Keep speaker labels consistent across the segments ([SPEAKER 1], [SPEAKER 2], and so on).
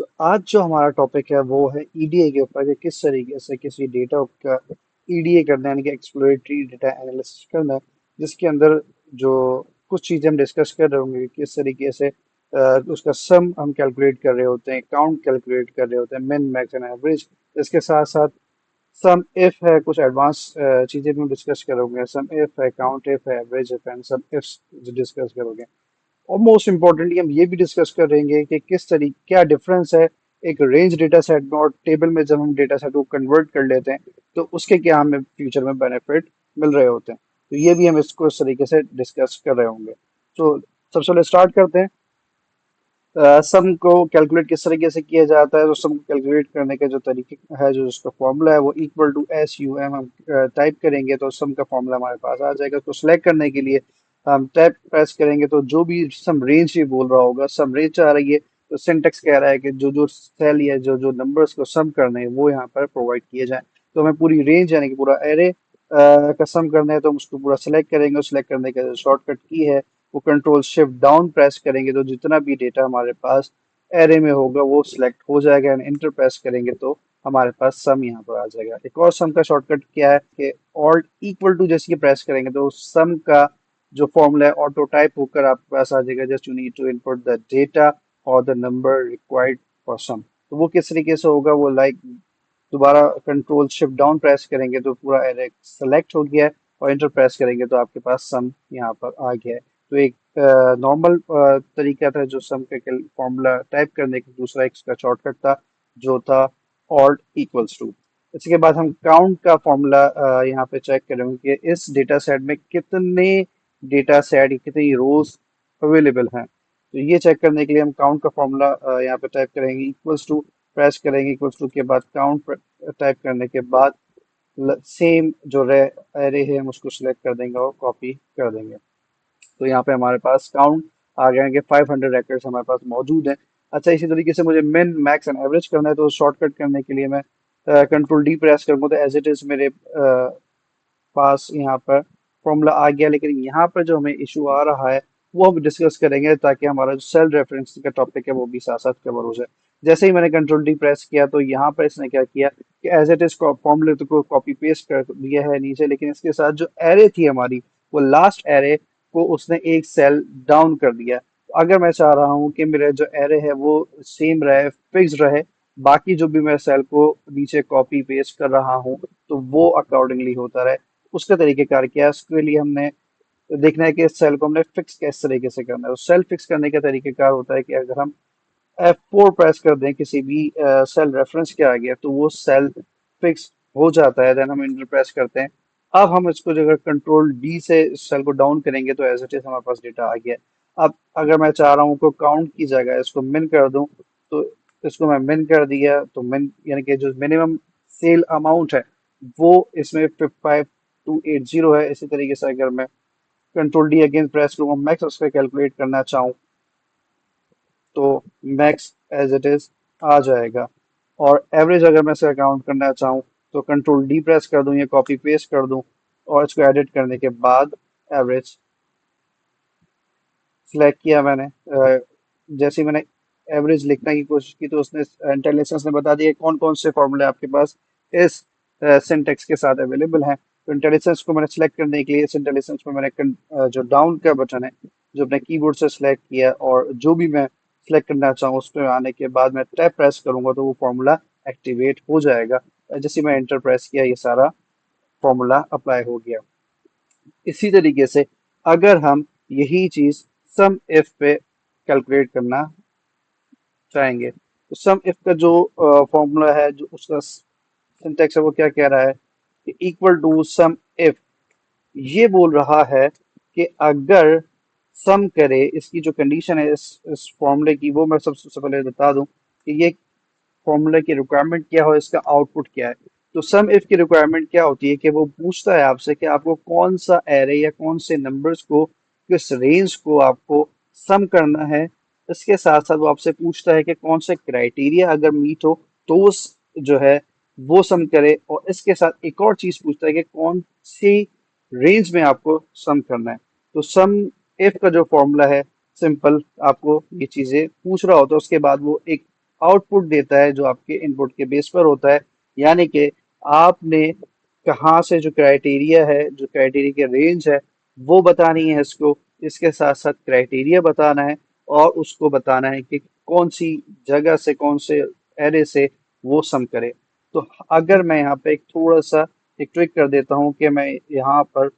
[SPEAKER 1] तो आज जो हमारा टॉपिक है वो है ईडीए के ऊपर कि किस तरीके से किसी डेटा का ईडीए करना है, यानी कि एक्सप्लोरेटरी डेटा एनालिसिस करना है, जिसके अंदर जो कुछ चीज़ें हम डिस्कस कर रहे होंगे, किस तरीके से उसका सम हम कैलकुलेट कर रहे होते हैं, काउंट कैलकुलेट कर रहे होते हैं, मिन मैक्स एंड एवरेज। इसके साथ साथ सम इफ है, कुछ एडवांस चीज़ें भी हम डिस्कस करोगे, सम इफ है, काउंट इफ है, एवरेज इफ है, सम इफ डिस्कस करोगे। और मोस्ट इम्पोर्टेंटली हम ये भी डिस्कस करेंगे कि किस तरीके क्या डिफरेंस है एक रेंज डेटा सेट में और टेबल में। जब हम डेटा सेट को कन्वर्ट कर लेते हैं तो उसके क्या हमें फ्यूचर में बेनिफिट मिल रहे होते हैं, तो ये भी हम इसको इस तरीके से डिस्कस कर रहे होंगे। तो सबसे पहले स्टार्ट करते हैं। सम को कैलकुलेट किस तरीके से किया जाता है। तो सम को कैलकुलेट करने का जो तरीके है, जो उसका फॉर्मूला है, वो equal to S U M हम टाइप करेंगे तो सम का फॉर्मूला हमारे पास आ जाएगा। उसको सिलेक्ट करने के लिए हम टैब प्रेस करेंगे तो जो भी सम रेंज ये बोल रहा होगा, सम रेंज आ रही है, तो सिंटेक्स कह रहा है कि जो जो सेल या जो जो नंबर्स को सम करने हैं वो यहाँ पर प्रोवाइड किए जाए। तो हमें पूरी रेंज यानी कि पूरा एरे का सम करना है, तो हम उसको पूरा सेलेक्ट करेंगे। सिलेक्ट करने का जो शॉर्टकट की है वो कंट्रोल शिफ्ट डाउन प्रेस करेंगे तो जितना भी डेटा हमारे पास एरे में होगा वो सिलेक्ट हो जाएगा। एंड इंटर प्रेस करेंगे तो हमारे पास सम यहाँ पर आ जाएगा। एक और सम का शॉर्टकट क्या है कि ऑल्ट इक्वल टू जैसे प्रेस करेंगे तो सम का जो फॉर्मूला है ऑटो टाइप होकर आपके पास आ जाएगा। Just you need to input the data और the number required for sum. तो वो किस तरीके से होगा, वो लाइक दोबारा कंट्रोल शिफ्ट डाउन प्रेस करेंगे तो पूरा एरे सेलेक्ट हो गया है, और इंटर प्रेस करेंगे तो आपके पास सम यहाँ पर आ गया है। तो एक नॉर्मल तरीका था जो सम का फॉर्मूला टाइप करने का। दूसरा इसका शॉर्टकट था जो था ऑल्ट इक्वल्स टू। इसके बाद हम काउंट का फॉर्मूला यहाँ पे चेक करेंगे कि इस डेटा सेट में कितने डेटा सेट, कितनी रोज अवेलेबल हैं। तो ये चेक करने के लिए हम काउंट का फॉर्मूला यहाँ पे टाइप करेंगे, इक्वल्स टू प्रेस करेंगे, इक्वल्स टू के बाद काउंट टाइप करने के बाद सेम जो एरे है हम उसको सिलेक्ट कर देंगे और कॉपी कर देंगे। तो यहाँ पे हमारे पास काउंट आ गया है कि 500 records हमारे पास मौजूद हैं। अच्छा, इसी तरीके से मुझे मिन मैक्स एंड एवरेज करना है, तो शॉर्टकट करने के लिए मैं कंट्रोल डी प्रेस करूंगा तो एज इट इज मेरे पास यहाँ पर फॉर्मूला आ गया। लेकिन यहाँ पर जो हमें इशू आ रहा है वो हम डिस्कस करेंगे, ताकि हमारा जो सेल रेफरेंस का टॉपिक है वो भी साथ साथ कवर हो जाए। जैसे ही मैंने कंट्रोल डी प्रेस किया तो यहाँ पर इसने क्या किया कि एज इट इज फॉर्मूले को कॉपी पेस्ट कर दिया है नीचे, लेकिन इसके साथ जो एरे थी हमारी, वो लास्ट एरे को उसने एक सेल डाउन कर दिया। तो अगर मैं चाह रहा हूँ कि मेरा जो एरे है वो सेम रहे, फिक्स रहे, बाकी जो भी मैं सेल को नीचे कॉपी पेस्ट कर रहा हूँ तो वो अकॉर्डिंगली होता रहे, उसका तरीकेकार क्या है, उसके लिए हमने देखना है कि इस सेल को हमने फिक्स किस तरीके से करना है। सेल फिक्स करने का तरीकेकार होता है कि अगर हम F4 प्रेस कर दें किसी भी सेल रेफरेंस के आगे, तो वो सेल फिक्स हो जाता है। देन हम इंटर प्रेस करते हैं। अब हम इसको जो अगर कंट्रोल डी से सेल को डाउन करेंगे तो एज इट इज हमारे पास डेटा आ गया। अब अगर मैं चाह रहा हूँ को काउंट की जगह इसको मिन कर दूं, तो इसको मैं मिन कर दिया तो मिन यानी कि जो मिनिमम सेल अमाउंट है वो इसमें 5280 है। इसी तरीके से अगर मैं कंट्रोल डी अगेन प्रेस करूंगा, मैक्स उसका कैलकुलेट करना चाहूँ तो मैक्स एज इट इज आ जाएगा। और एवरेज अगर मैं इसे काउंट करना चाहूँ तो कंट्रोल डी प्रेस कर दूं या कॉपी पेस्ट कर दूं, और इसको एडिट करने के बाद एवरेज सिलेक्ट किया मैंने। जैसे ही मैंने एवरेज लिखने की कोशिश की तो उसने इंटेलिजेंस ने बता दिया कौन कौन से फॉर्मूले आपके पास इस सिंटेक्स के साथ अवेलेबल हैं। तो इंटेलिजेंस को मैंने सेलेक्ट करने के लिए इस इंटेलिजेंस में मैंने जो डाउन का बटन है जो अपने कीबोर्ड से सिलेक्ट किया, और जो भी मैं सिलेक्ट करना चाहूँ उस पर आने के बाद मैं टैब प्रेस करूंगा तो वो फॉर्मूला एक्टिवेट हो जाएगा। जैसे मैं एंटर प्रेस किया ये सारा फॉर्मूला अप्लाई हो गया। इसी तरीके से अगर हम यही चीज सम इफ पे कैलकुलेट करना चाहेंगे तो सम इफ का जो फॉर्मूला है, जो उसका सिंटेक्स है, वो क्या कह रहा है कि इक्वल टू सम इफ। ये बोल रहा है कि अगर सम करे, इसकी जो कंडीशन है इस फॉर्मूले की वो मैं सबसे पहले बता दूं कि ये फॉर्मूला की रिक्वायरमेंट क्या हो, इसका आउटपुट क्या है। तो सम इफ की रिक्वायरमेंट क्या होती है कि वो पूछता है आपसे कि आपको कौन सा एरे या कौन से नंबर्स को, किस रेंज को आपको सम करना है। इसके साथ साथ वो आपसे पूछता है कि कौन से क्राइटेरिया अगर मीट हो तो उस जो है वो सम करे, और इसके साथ एक और चीज पूछता है कि कौन सी रेंज में आपको सम करना है। तो सम इफ का जो फॉर्मूला है, सिंपल आपको ये चीजें पूछ रहा होता है, उसके बाद वो एक आउटपुट देता है जो आपके इनपुट के बेस पर होता है। यानी कि आपने कहाँ से जो क्राइटेरिया है, जो क्राइटेरिया की रेंज है, वो बतानी है इसको। इसके साथ साथ क्राइटेरिया बताना है और उसको बताना है कि कौन सी जगह से, कौन से एरे से वो सम करे। तो अगर मैं यहाँ पे एक थोड़ा सा एक ट्रिक कर देता हूँ कि मैं यहाँ पर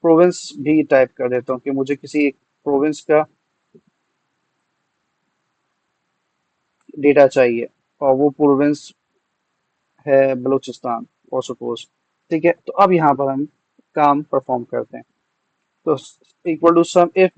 [SPEAKER 1] प्रोविंस भी टाइप कर देता हूँ कि मुझे किसी एक प्रोविंस का डेटा चाहिए और वो प्रोविंस है बलूचिस्तान और सपोज। ठीक है, तो अब यहाँ पर हम काम परफॉर्म करते हैं। तो इक्वल टू सम इफ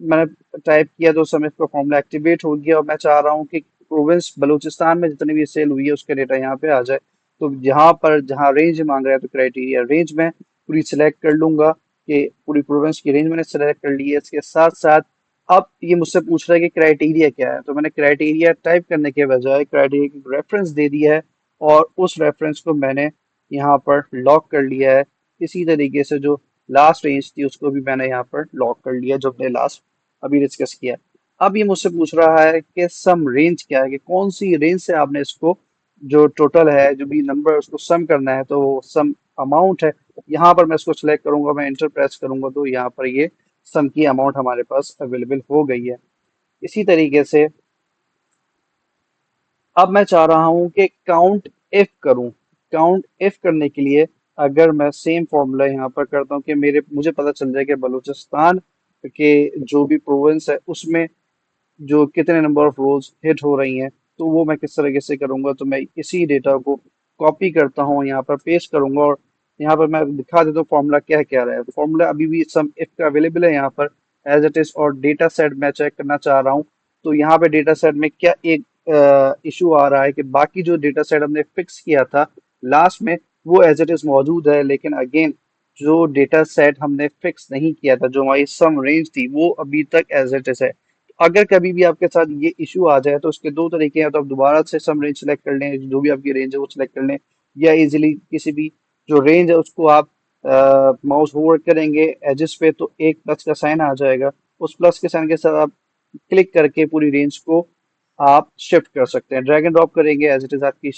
[SPEAKER 1] मैंने टाइप किया तो सम इफ का फॉर्मूला एक्टिवेट हो गया और मैं चाह रहा हूँ कि प्रोविंस बलूचिस्तान में जितनी भी सेल हुई है उसका डेटा यहाँ पे आ जाए। तो यहाँ पर जहाँ रेंज मांग रहा है तो क्राइटेरिया रेंज में पूरी सिलेक्ट कर लूंगा कि पूरी प्रोविंस की रेंज मैंने सेलेक्ट कर ली है। इसके साथ साथ अब ये मुझसे पूछ रहा है कि क्राइटेरिया क्या है, तो मैंने क्राइटेरिया टाइप करने के बजाय क्राइटेरिया की रेफरेंस दे दिया है और उस रेफरेंस को मैंने यहाँ पर लॉक कर लिया है। इसी तरीके से जो लास्ट रेंज थी उसको भी मैंने यहाँ पर लॉक कर लिया जो हमने लास्ट अभी डिस्कस किया। अब ये मुझसे पूछ रहा है कि सम रेंज क्या है, कि कौन सी रेंज से आपने इसको जो टोटल है जो भी नंबर उसको सम करना है, तो सम अमाउंट है। यहाँ पर मैं इसको सिलेक्ट करूंगा, मैं इंटर प्रेस करूंगा तो यहाँ पर ये सम की अमाउंट हमारे पास अवेलेबल हो गई है। इसी तरीके से अब मैं चाह रहा हूं कि काउंट इफ करूं। काउंट इफ करने के लिए अगर मैं सेम फॉर्मूला यहाँ पर करता हूँ कि मेरे मुझे पता चल जाए कि बलूचिस्तान के जो भी प्रोविंस है उसमें जो कितने नंबर ऑफ रोज हिट हो रही हैं, तो वो मैं किस तरीके से करूंगा। तो मैं इसी डेटा को कॉपी करता हूँ, यहाँ पर पेस्ट करूंगा और यहाँ पर मैं दिखा देता हूँ फॉर्मूला क्या क्या रहा है। फॉर्मूला अभी भी सम इफ का अवेलेबल है यहाँ पर एज इट इज, और डेटा सेट मैं चेक करना चाह रहा हूँ। तो यहाँ पे डेटा सेट में क्या एक इशू आ रहा है कि बाकी जो डेटा सेट हमने फिक्स किया था लास्ट में वो एज इट इज मौजूद है, लेकिन अगेन जो डेटा सेट हमने फिक्स नहीं किया था, जो हमारी सम रेंज थी, वो अभी तक एज इट इज है। अगर कभी भी आपके साथ ये इशू आ जाए तो उसके दो तरीके हैं, तो आप दोबारा से सम रेंज सेलेक्ट कर लें, जो भी आपकी रेंज है वो सिलेक्ट कर लें, या इजीली किसी भी जो रेंज है उसको आप माउस होवर करेंगे एजेस पे तो एक प्लस का साइन आ जाएगा। उस प्लस के साइन के साथ आप क्लिक करके पूरी रेंज को आप शिफ्ट कर सकते हैं, ड्रैग एंड ड्रॉप करेंगे, एज इट इज आपकी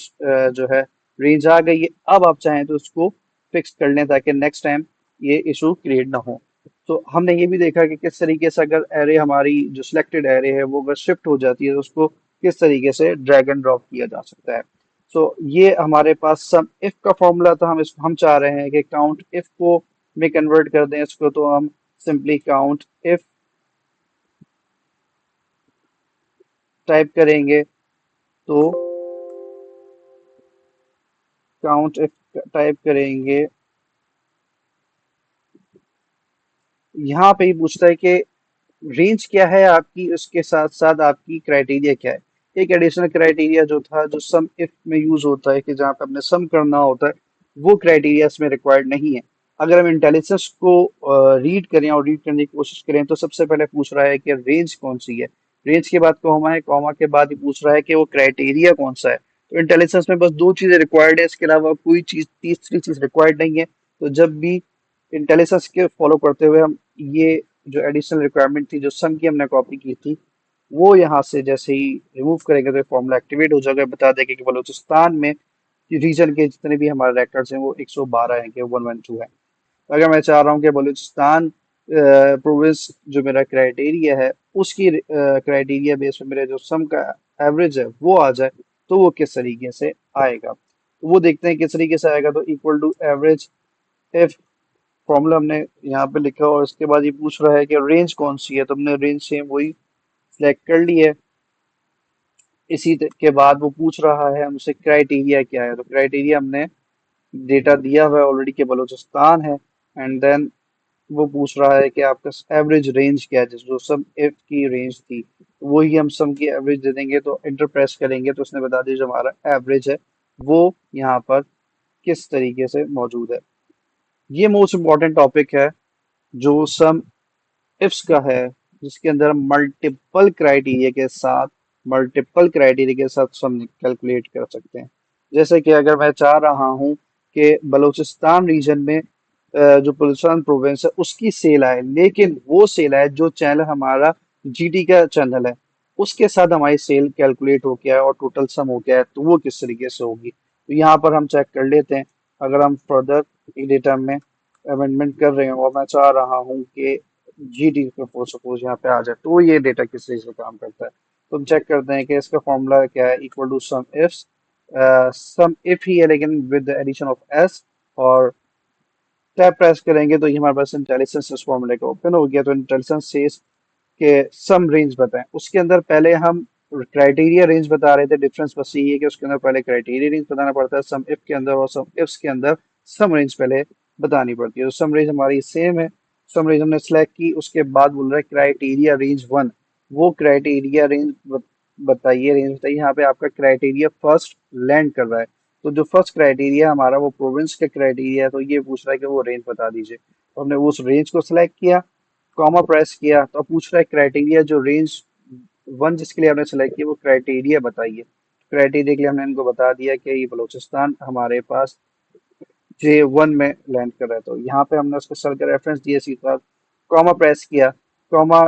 [SPEAKER 1] जो है रेंज आ गई है। अब आप चाहें तो उसको फिक्स कर लें ताकि नेक्स्ट टाइम ये इशू क्रिएट ना हो। तो हमने ये भी देखा कि किस तरीके से अगर एरे हमारी जो सिलेक्टेड एरे है वो अगर शिफ्ट हो जाती है तो उसको किस तरीके से ड्रैग एंड ड्रॉप किया जा सकता है। तो ये हमारे पास सम इफ का फॉर्मूला था। हम चाह रहे हैं कि काउंट इफ को में कन्वर्ट कर दें इसको, तो हम सिंपली काउंट इफ टाइप करेंगे। तो काउंट इफ टाइप करेंगे, यहाँ पे ही पूछता है कि रेंज क्या है आपकी, उसके साथ साथ आपकी क्राइटेरिया क्या है। एक एडिशनल क्राइटेरिया जो था जो सम इफ में यूज होता है कि जहाँ पे हमने सम करना होता है, वो क्राइटेरिया इसमें रिक्वायर्ड नहीं है। अगर हम इंटेलिजेंस को रीड करें और रीड करने की कोशिश करें तो सबसे पहले पूछ रहा है कि रेंज कौन सी है। रेंज के बाद कॉमा है, कॉमा के बाद ही पूछ रहा है कि वो क्राइटेरिया कौन सा है। तो इंटेलिजेंस में बस दो चीजें रिक्वायर्ड है, इसके अलावा कोई चीज तीसरी चीज रिक्वायर्ड नहीं है। तो जब भी इंटेलिजेंस के फॉलो करते हुए हम ये जो एडिशनल रिक्वायरमेंट थी जो सम की हमने कॉपी की थी वो यहाँ से जैसे ही रिमूव करेंगे तो फॉर्मूला एक्टिवेट हो जाएगा। बता देंगे कि बलूचिस्तान में रीजन के जितने भी हमारे रिकॉर्ड्स हैं वो 112 हैं कि 112 है। अगर मैं चाह रहा हूँ कि बलूचिस्तान प्रोविंस जो मेरा क्राइटेरिया है उसकी क्राइटेरिया बेस पे मेरे जो सम का एवरेज है वो आ जाए, तो वो किस तरीके से आएगा। तो वो देखते हैं किस तरीके से आएगा। तो equal to average if formula हमने यहाँ पे लिखा और इसके बाद ये पूछ रहा है कि रेंज कौन सी है, तो हमने रेंज सेम वही सिलेक्ट कर ली है। के बाद वो पूछ रहा है हमसे क्राइटेरिया क्या है, तो क्राइटेरिया हमने डेटा दिया हुआ है ऑलरेडी कि बलूचिस्तान है। एंड देन वो पूछ रहा है कि आपका एवरेज रेंज क्या है, जिस जो सम एफ की रेंज थी वही हम सम की एवरेज दे देंगे। तो इंटर प्रेस करेंगे तो उसने बता दिया जो हमारा एवरेज है वो यहाँ पर किस तरीके से मौजूद है। ये मोस्ट इम्पॉर्टेंट टॉपिक है जो सम इफ्स का है, जिसके अंदर मल्टीपल क्राइटेरिया के साथ सम कैलकुलेट कर सकते हैं। जैसे कि अगर मैं चाह रहा हूं कि बलूचिस्तान रीजन में जो बलूचिस्तान प्रोविंस है उसकी सेल आए, लेकिन वो सेल आए जो चैनल हमारा जीटी का चैनल है, उसके साथ हमारी सेल कैलकुलेट हो गया है और टोटल सम हो गया है, तो वो किस तरीके से होगी। तो यहाँ पर हम चेक कर लेते हैं। अगर हम फर्दर डेटा में अमेंडमेंट कर रहे हो और मैं चाह रहा हूँ कि जी डी सपोज यहाँ पे आ जाए, तो ये डेटा किस तरीके से काम करता है। तो हम चेक करते हैं कि इसका फॉर्मूला क्या है, इक्वल टू सम इफ ही है लेकिन with the addition of S, और टैब प्रेस करेंगे तो ये हमारे पास इंटेलिजेंस इस फॉर्मूले का ओपन हो गया। तो इंटेलिजेंस से के सम रेंज बताएं, उसके अंदर पहले हम क्राइटेरिया रेंज बता रहे थे। डिफरेंस बस यही है कि उसके अंदर पहले क्राइटेरिया रेंज बताना पड़ता है सम इफ के अंदर, और सम इफ्स के अंदर सम रेंज पहले बतानी पड़ती है। तो सम रेंज हमारी सेम है। सम रेंज हमने सेलेक्ट की, उसके बाद बोल रहा है क्राइटेरिया रेंज वन। वो क्राइटेरिया रेंज बताइए, रेंज बताइए। यहाँ पे आपका क्राइटेरिया फर्स्ट लैंड कर रहा है, तो जो फर्स्ट क्राइटेरिया हमारा वो प्रोविंस का क्राइटेरिया है, तो ये पूछ रहा है कि वो रेंज बता दीजिए। तो हमने उस रेंज को सिलेक्ट किया, कॉमा प्रेस किया, तो अब पूछ रहा है क्राइटेरिया जो रेंज वन जिसके लिए हमने सेलेक्ट किया वो क्राइटेरिया बताइए। क्राइटेरिया के लिए हमने इनको बता दिया कि ये बलूचिस्तान हमारे पास J1 में लैंड कर रहा है। तो यहाँ पे हमने उसको सेल का रेफरेंस दिया, सीधा कॉमा प्रेस किया। कॉमा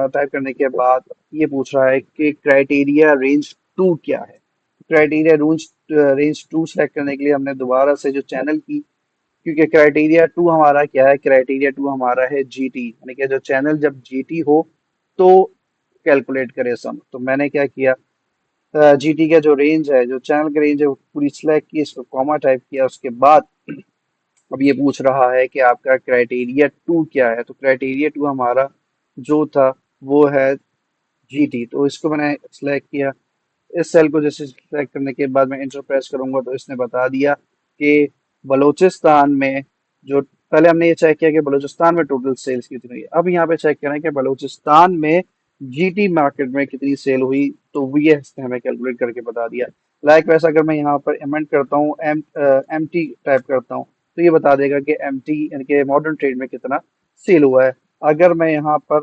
[SPEAKER 1] टाइप करने के बाद ये पूछ रहा है कि क्राइटेरिया रेंज टू क्या है। क्राइटेरिया रेंज टू सेलेक्ट करने के लिए हमने दोबारा से जो चैनल की, क्योंकि क्राइटेरिया टू हमारा क्या है, क्राइटेरिया टू हमारा है जीटी, यानी कि जो चैनल जब जीटी हो तो कैलकुलेट करे सम। तो मैंने क्या किया, जीटी का जो रेंज है, जो चैनल का रेंज है, वो पूरी सिलेक्ट की, इसको कॉमा टाइप किया। उसके बाद अब ये पूछ रहा है कि आपका क्राइटेरिया टू क्या है। तो क्राइटेरिया टू हमारा जो था वो है जीटी, तो इसको मैंने सिलेक्ट किया। इस सेल को जैसे सिलेक्ट करने के बाद मैं इंटर प्रेस करूंगा तो इसने बता दिया कि बलूचिस्तान में जो, पहले हमने ये चेक किया कि बलूचिस्तान में टोटल सेल्स कितनी हुई, अब यहाँ पे चेक करें कि बलूचिस्तान में जीटी मार्केट में कितनी सेल हुई, तो वो ये इसने हमें कैलकुलेट करके बता दिया। लाइक वैसा अगर मैं यहाँ पर अमेंड करता हूँ, एम टी टाइप करता हूँ, तो ये बता देगा कि एम टी यानी कि मॉडर्न ट्रेड में कितना सेल हुआ है। अगर मैं यहाँ पर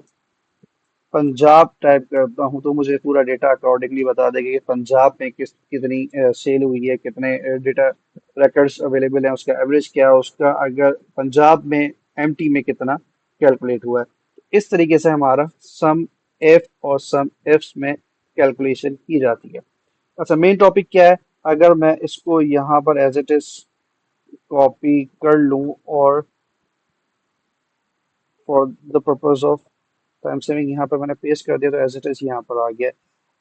[SPEAKER 1] पंजाब टाइप करता हूँ तो मुझे पूरा डेटा अकॉर्डिंगली बता देगा कि पंजाब में कितनी सेल हुई है, कितने डेटा रिकॉर्ड्स अवेलेबल हैं, उसका एवरेज क्या है उसका, अगर पंजाब में एमटी में कितना कैलकुलेट हुआ है। तो इस तरीके से हमारा सम एफ और सम एफ्स में कैलकुलेशन की जाती है। अच्छा, मेन टॉपिक क्या है, अगर मैं इसको यहाँ पर एज इट इज कॉपी कर लूँ और for the purpose of time saving यहाँ पर मैंने पेस्ट कर दिया, तो एज इट इज यहाँ पर आ गया।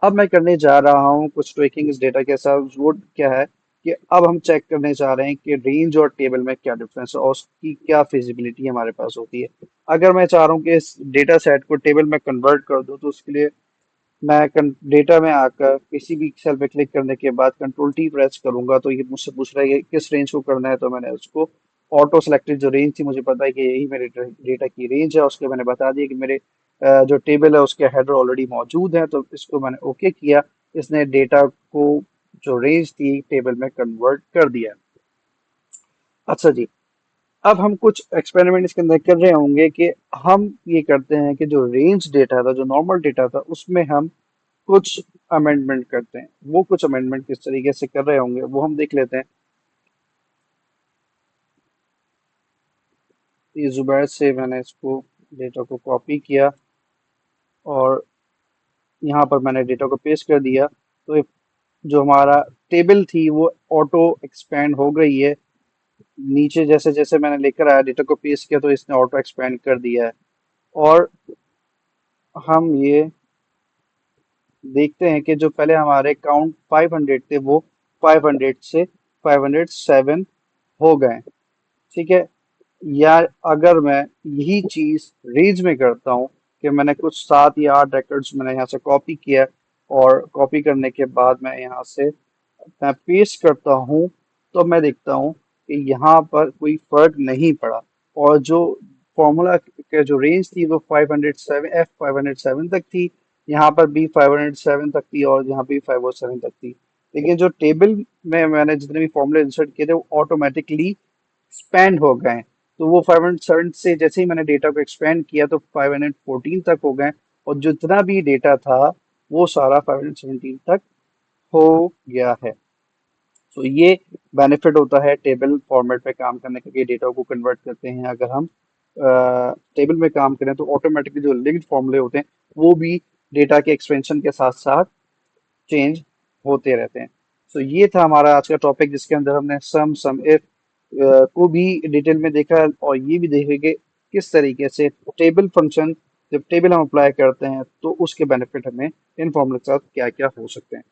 [SPEAKER 1] अब मैं करने जा रहा हूँ कुछ ट्रैकिंग इस डेटा के साथ। वो क्या है कि अब हम चेक करने जा रहे हैं कि रेंज और टेबल में क्या डिफरेंस है और उसकी क्या फिजिबिलिटी हमारे पास होती है। अगर मैं चाह रहा हूँ कि इस डेटा सेट को टेबल में कन्वर्ट कर दूँ, तो उसके लिए मैं डेटा में आकर किसी भी सेल पे क्लिक करने के बाद कंट्रोल टी प्रेस करूंगा, तो ये मुझसे पूछ रहा है कि किस रेंज को करना है। तो मैंने उसको ऑटो सेलेक्टेड जो रेंज थी, मुझे पता है कि यही मेरे डेटा की रेंज है, उसके मैंने बता दिया कि मेरे जो टेबल है उसके हेडर ऑलरेडी मौजूद है, तो इसको मैंने ओके किया। इसने डेटा को जो रेंज थी टेबल में कन्वर्ट कर दिया। अच्छा जी, अब हम कुछ एक्सपेरिमेंट इसके अंदर कर रहे होंगे कि हम ये करते हैं कि जो रेंज डेटा था, जो नॉर्मल डेटा था, उसमें हम कुछ अमेंडमेंट करते हैं। वो कुछ अमेंडमेंट किस तरीके से कर रहे होंगे वो हम देख लेते हैं। ये जुबैर से मैंने इसको डेटा को कॉपी किया और यहाँ पर मैंने डेटा को पेस्ट कर दिया। तो जो हमारा टेबल थी वो ऑटो एक्सपेंड हो गई है नीचे। जैसे जैसे मैंने लेकर आया डेटा को पेस्ट किया, तो इसने ऑटो एक्सपेंड कर दिया है। और हम ये देखते हैं कि जो पहले हमारे काउंट 500 थे वो 500 से 507 हो गए। ठीक है। या अगर मैं यही चीज रेंज में करता हूँ कि मैंने कुछ 7 या 8 रिकॉर्ड्स मैंने यहाँ से कॉपी किया, और कॉपी करने के बाद मैं यहाँ से मैं पेस्ट करता हूँ, तो मैं देखता हूँ कि यहाँ पर कोई फर्क नहीं पड़ा। और जो फॉर्मूला के जो रेंज थी वो 507 तक थी, यहाँ पर भी 507 तक थी, और यहाँ भी 507 तक थी। लेकिन जो टेबल में मैंने जितने भी फॉर्मूले इंसर्ट किए थे वो ऑटोमेटिकली एक्सपैंड हो गए। तो वो 507 से जैसे ही मैंने डेटा को एक्सपेंड किया तो 514 तक हो गए, और जितना भी डेटा था वो सारा 517 तक हो गया है। तो ये बेनिफिट होता है टेबल फॉर्मेट पे काम करने का, कि डेटा को कन्वर्ट करते हैं। अगर हम टेबल में काम करें तो ऑटोमेटिकली जो लिंक्ड फॉर्मूले होते हैं वो भी डेटा के एक्सपेंशन के साथ साथ चेंज होते रहते हैं। तो ये था हमारा आज का टॉपिक, जिसके अंदर हमने सम इफ को भी डिटेल में देखा, और ये भी देखे कि किस तरीके से टेबल फंक्शन, जब टेबल हम अप्लाई करते हैं तो उसके बेनिफिट हमें इन फॉर्मूले के साथ क्या क्या हो सकते हैं।